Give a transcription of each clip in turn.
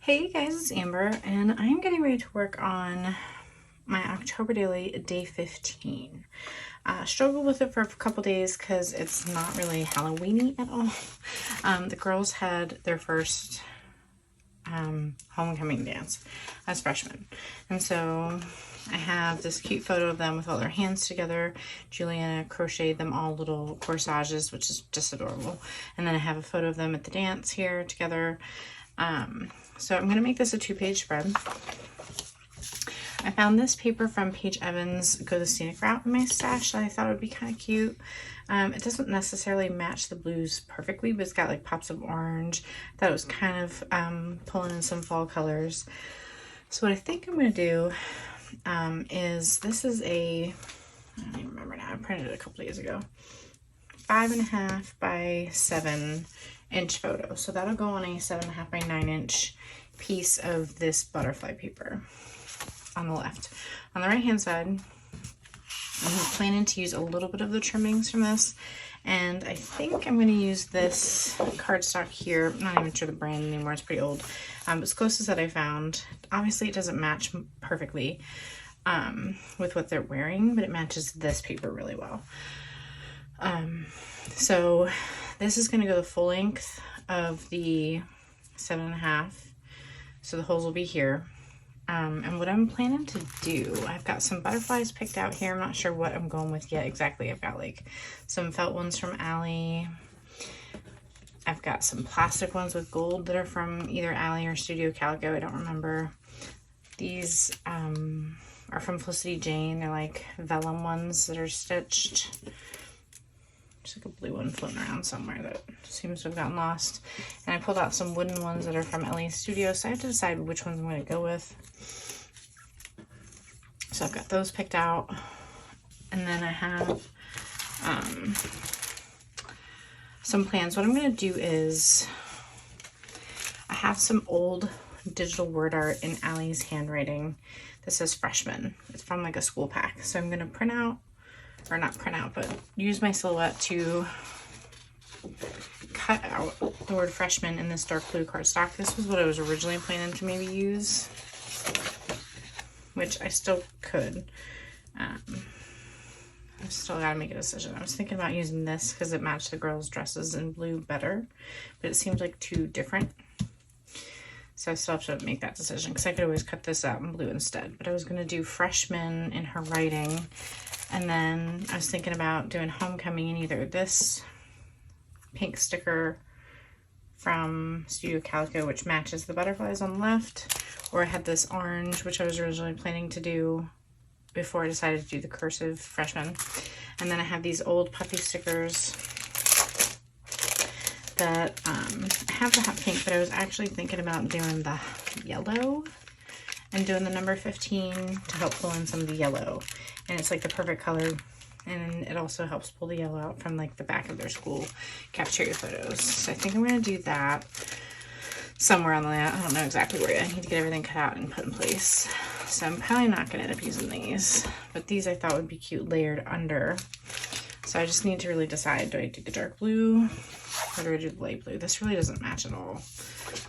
Hey guys, it's Amber, and I'm getting ready to work on my October daily day 15. Struggled with it for a couple days because it's not really Halloween-y at all. The girls had their first homecoming dance as freshmen, and so I have this cute photo of them with all their hands together. Juliana crocheted them all little corsages, which is just adorable. And then I have a photo of them at the dance here together. So I'm going to make this a 2-page spread. I found this paper from Paige Evans' Go the Scenic Route in my stash that I thought would be kind of cute. It doesn't necessarily match the blues perfectly, but it's got like pops of orange. I thought it was kind of pulling in some fall colors. So what I think I'm going to do is, this is I don't even remember now, I printed it a couple days ago, 5.5 by 7-inch photo. So that'll go on a 7.5 by 9-inch piece of this butterfly paper on the left. On the right hand side, I'm planning to use a little bit of the trimmings from this, and I think I'm going to use this cardstock here. I'm not even sure the brand anymore, it's pretty old. It's closest that I found. Obviously it doesn't match perfectly with what they're wearing, but it matches this paper really well. So this is going to go the full length of the 7.5, so the holes will be here. And what I'm planning to do, I've got some butterflies picked out here. I'm not sure what I'm going with yet exactly. I've got like some felt ones from Allie. I've got some plastic ones with gold that are from either Allie or Studio Calico. I don't remember. These are from Felicity Jane. They're like vellum ones that are stitched. There's like a blue one floating around somewhere that seems to have gotten lost. And I pulled out some wooden ones that are from Ellie's Studio, so I have to decide which ones I'm going to go with. So I've got those picked out. And then I have some plans. What I'm going to do is, I have some old digital word art in Allie's handwriting. This says freshman. It's from like a school pack. So I'm going to print out, or not print out, but use my Silhouette to cut out the word freshman in this dark blue cardstock. This was what I was originally planning to maybe use, which I still could. I've still got to make a decision. I was thinking about using this because it matched the girls' dresses in blue better, but it seems like too different. So I still have to make that decision because I could always cut this out in blue instead. But I was going to do freshman in her writing. And then I was thinking about doing homecoming in either this pink sticker from Studio Calico, which matches the butterflies on the left, or I had this orange, which I was originally planning to do before I decided to do the cursive freshman. And then I have these old Puffy stickers that I have the hot pink, but I was actually thinking about doing the yellow and doing the number 15 to help pull in some of the yellow. And it's like the perfect color, and it also helps pull the yellow out from like the back of their school cafeteria photos. So I think I'm going to do that somewhere on the layout. I don't know exactly where yet. I need to get everything cut out and put in place. So I'm probably not going to end up using these, but these I thought would be cute layered under. So I just need to really decide, do I do the dark blue or do I do the light blue? This really doesn't match at all.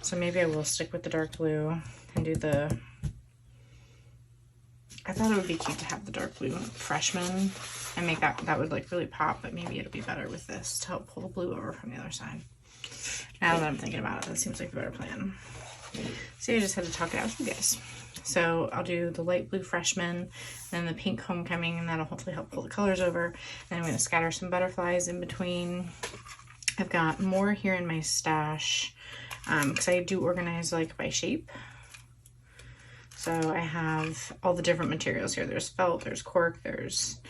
So maybe I will stick with the dark blue and do the, I thought it would be cute to have the dark blue freshman and make that would like really pop, but maybe it'll be better with this to help pull the blue over from the other side. Now that I'm thinking about it, that seems like a better plan. So I just had to talk it out with you guys. So I'll do the light blue freshman, then the pink homecoming, and that'll hopefully help pull the colors over. Then I'm going to scatter some butterflies in between. I've got more here in my stash because I do organize like by shape. So I have all the different materials here. There's felt, there's cork, there's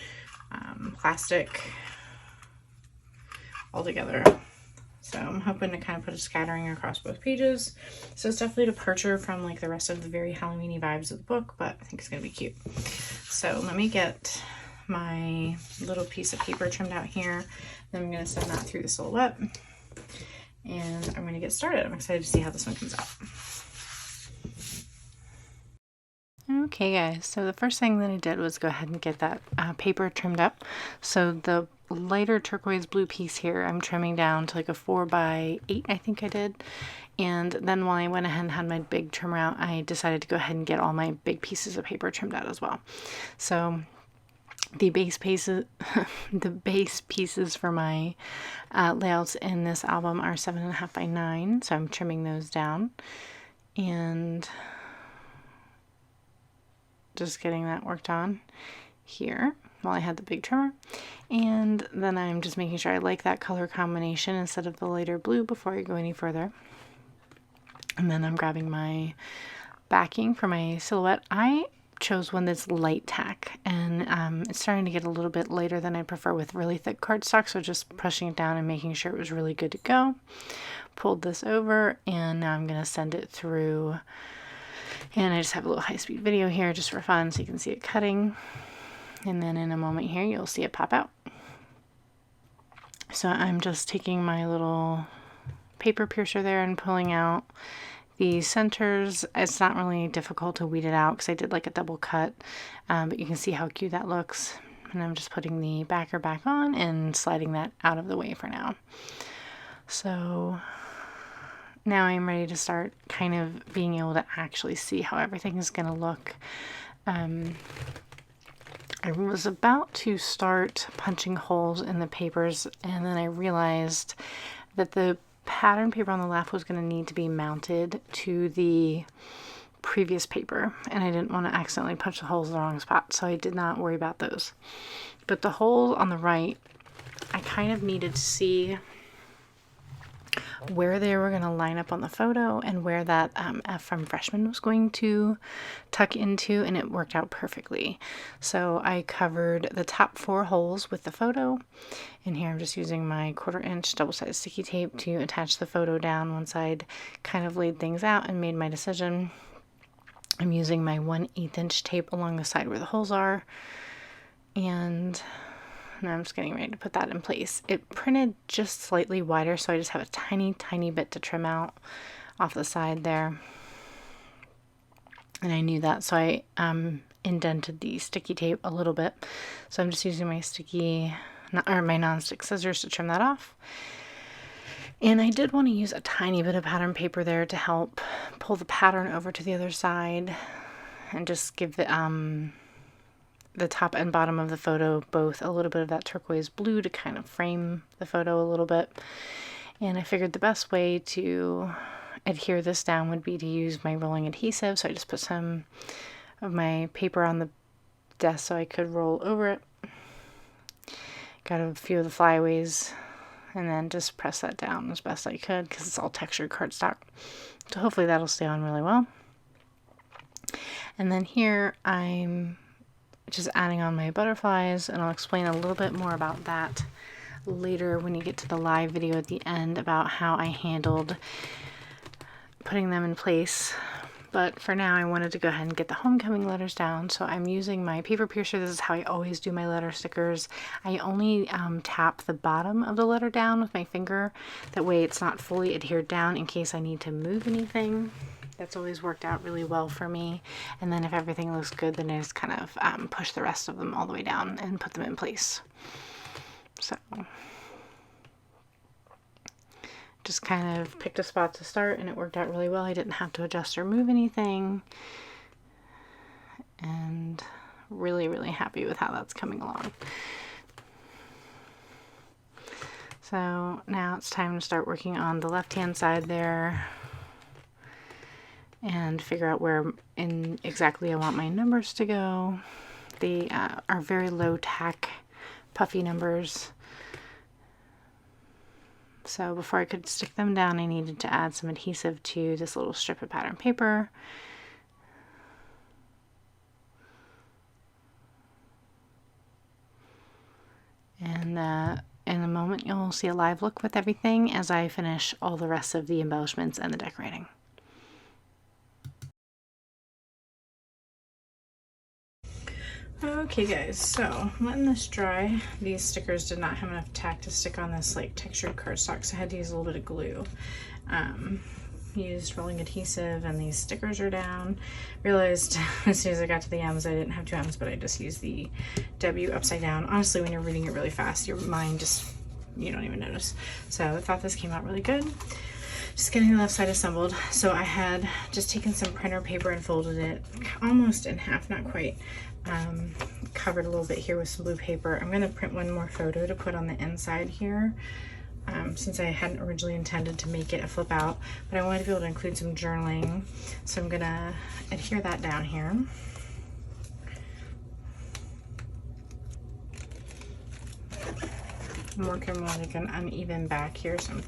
plastic, all together. So I'm hoping to kind of put a scattering across both pages. So it's definitely a departure from like the rest of the very Halloween-y vibes of the book, but I think it's going to be cute. So let me get my little piece of paper trimmed out here. Then I'm going to send that through the Silhouette. And I'm going to get started. I'm excited to see how this one comes out. Okay guys, so the first thing that I did was go ahead and get that paper trimmed up. So the lighter turquoise blue piece here, I'm trimming down to like a 4 by 8, I think I did. And then while I went ahead and had my big trimmer out, I decided to go ahead and get all my big pieces of paper trimmed out as well. So the base pieces, the base pieces for my layouts in this album are 7.5 by 9. So I'm trimming those down and just getting that worked on here while I had the big trimmer. And then I'm just making sure I like that color combination instead of the lighter blue before I go any further. And then I'm grabbing my backing for my silhouette. I chose one that's light tack, and it's starting to get a little bit lighter than I prefer with really thick cardstock, so just pushing it down and making sure it was really good to go. Pulled this over, and now I'm going to send it through, and I just have a little high-speed video here just for fun so you can see it cutting, and then in a moment here you'll see it pop out. So I'm just taking my little paper piercer there and pulling out the centers. It's not really difficult to weed it out because I did like a double cut, but you can see how cute that looks. And I'm just putting the backer back on and sliding that out of the way for now. So now I'm ready to start kind of being able to actually see how everything is going to look. I was about to start punching holes in the papers, and then I realized that the pattern paper on the left was going to need to be mounted to the previous paper, and I didn't want to accidentally punch the holes in the wrong spot, so I did not worry about those. But the holes on the right, I kind of needed to see where they were going to line up on the photo and where that F from freshman was going to tuck into, and it worked out perfectly. So I covered the top 4 holes with the photo, and here I'm just using my 1/4 inch double-sided sticky tape to attach the photo down once I'd kind of laid things out and made my decision. I'm using my 1/8 inch tape along the side where the holes are, and now I'm just getting ready to put that in place. It printed just slightly wider, so I just have a tiny bit to trim out off the side there. And I knew that, so I indented the sticky tape a little bit. So I'm just using my my non-stick scissors to trim that off. And I did want to use a tiny bit of pattern paper there to help pull the pattern over to the other side and just give the top and bottom of the photo both a little bit of that turquoise blue to kind of frame the photo a little bit. And I figured the best way to adhere this down would be to use my rolling adhesive, so I just put some of my paper on the desk so I could roll over it. Got a few of the flyaways and then just press that down as best I could because it's all textured cardstock. So hopefully that'll stay on really well. And then here I'm just adding on my butterflies, and I'll explain a little bit more about that later when you get to the live video at the end about how I handled putting them in place. But for now I wanted to go ahead and get the homecoming letters down, so I'm using my paper piercer. This is how I always do my letter stickers. I only tap the bottom of the letter down with my finger, that way it's not fully adhered down in case I need to move anything. That's always worked out really well for me. And then if everything looks good, then I just kind of push the rest of them all the way down and put them in place. So just kind of picked a spot to start, and it worked out really well. I didn't have to adjust or move anything, and really happy with how that's coming along. So now it's time to start working on the left hand side there and figure out where in exactly I want my numbers to go. They are very low tack puffy numbers. So before I could stick them down, I needed to add some adhesive to this little strip of pattern paper. And in a moment you'll see a live look with everything as I finish all the rest of the embellishments and the decorating. Okay guys, so letting this dry. These stickers did not have enough tack to stick on this like textured cardstock, so I had to use a little bit of glue. Used rolling adhesive, and these stickers are down. Realized as soon as I got to the M's I didn't have 2 M's, but I just used the W upside down. Honestly, when you're reading it really fast, your mind just, you don't even notice. So I thought this came out really good. just getting the left side assembled. So I had just taken some printer paper and folded it almost in half, not quite. Covered a little bit here with some blue paper. I'm going to print one more photo to put on the inside here, since I hadn't originally intended to make it a flip out, but I wanted to be able to include some journaling. So I'm going to adhere that down here. I'm working more like an uneven back here, so I'm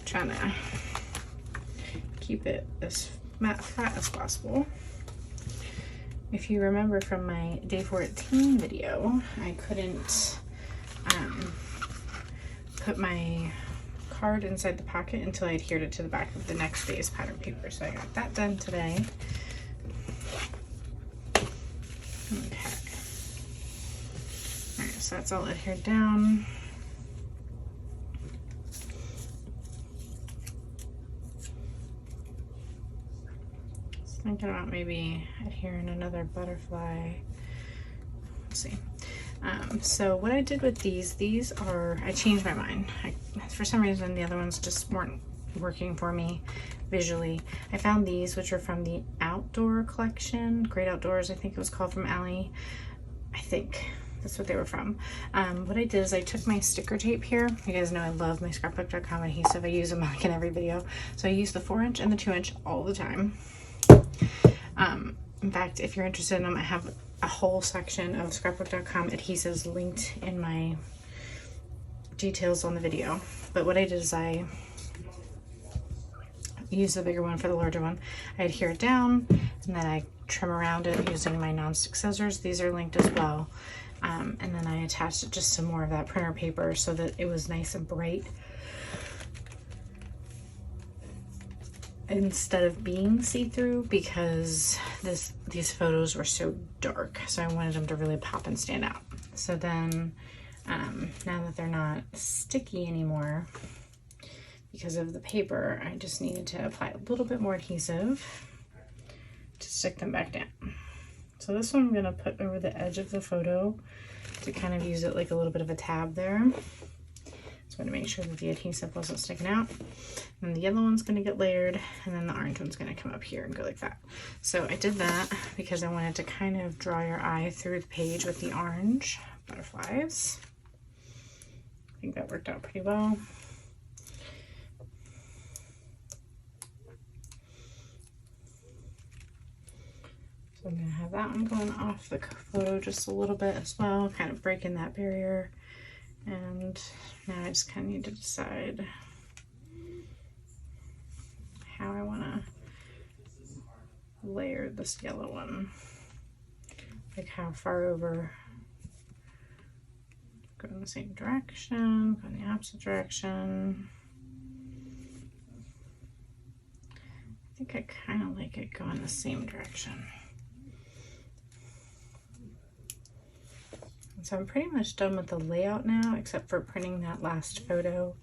trying to keep it as flat as possible. If you remember from my day 14 video, I couldn't put my card inside the pocket until I adhered it to the back of the next day's pattern paper. So I got that done today. Okay. All right, so that's all adhered down. Thinking about maybe adhering another butterfly. Let's see. So what I did with these are, I changed my mind. For some reason, the other ones just weren't working for me visually. I found these, which are from the Outdoor collection, Great Outdoors, I think it was called, from Allie. I think that's what they were from. What I did is I took my sticker tape here. You guys know I love my scrapbook.com adhesive. I use them like in every video. So I use the 4-inch and the 2-inch all the time. In fact, if you're interested in them, I have a whole section of scrapbook.com adhesives linked in my details on the video. But what I did is I use the bigger one for the larger one. I adhere it down, and then I trim around it using my non-stick scissors. These are linked as well. And then I attached it just to more of that printer paper so that it was nice and bright, instead of being see-through, because these photos were so dark, so I wanted them to really pop and stand out. So then now that they're not sticky anymore because of the paper, I just needed to apply a little bit more adhesive to stick them back down. So this one I'm going to put over the edge of the photo to kind of use it like a little bit of a tab there. Just want to make sure that the adhesive wasn't sticking out. And the yellow one's going to get layered, and then the orange one's going to come up here and go like that. So I did that because I wanted to kind of draw your eye through the page with the orange butterflies. I think that worked out pretty well. So I'm going to have that one going off the photo just a little bit as well, kind of breaking that barrier. And now I just kind of need to decide how I want to layer this yellow one. Like how far over, go in the same direction, go in the opposite direction. I think I kind of like it going the same direction. So I'm pretty much done with the layout now, except for printing that last photo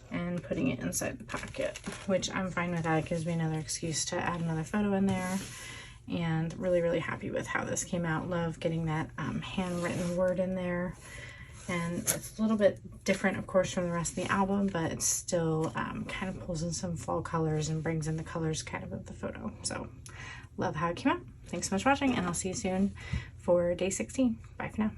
and putting it inside the pocket, which I'm fine with. That gives me another excuse to add another photo in there. And really, really happy with how this came out. Love getting that handwritten word in there. And it's a little bit different, of course, from the rest of the album, but it still kind of pulls in some fall colors and brings in the colors kind of the photo. So love how it came out. Thanks so much for watching, and I'll see you soon for day 16. Bye for now.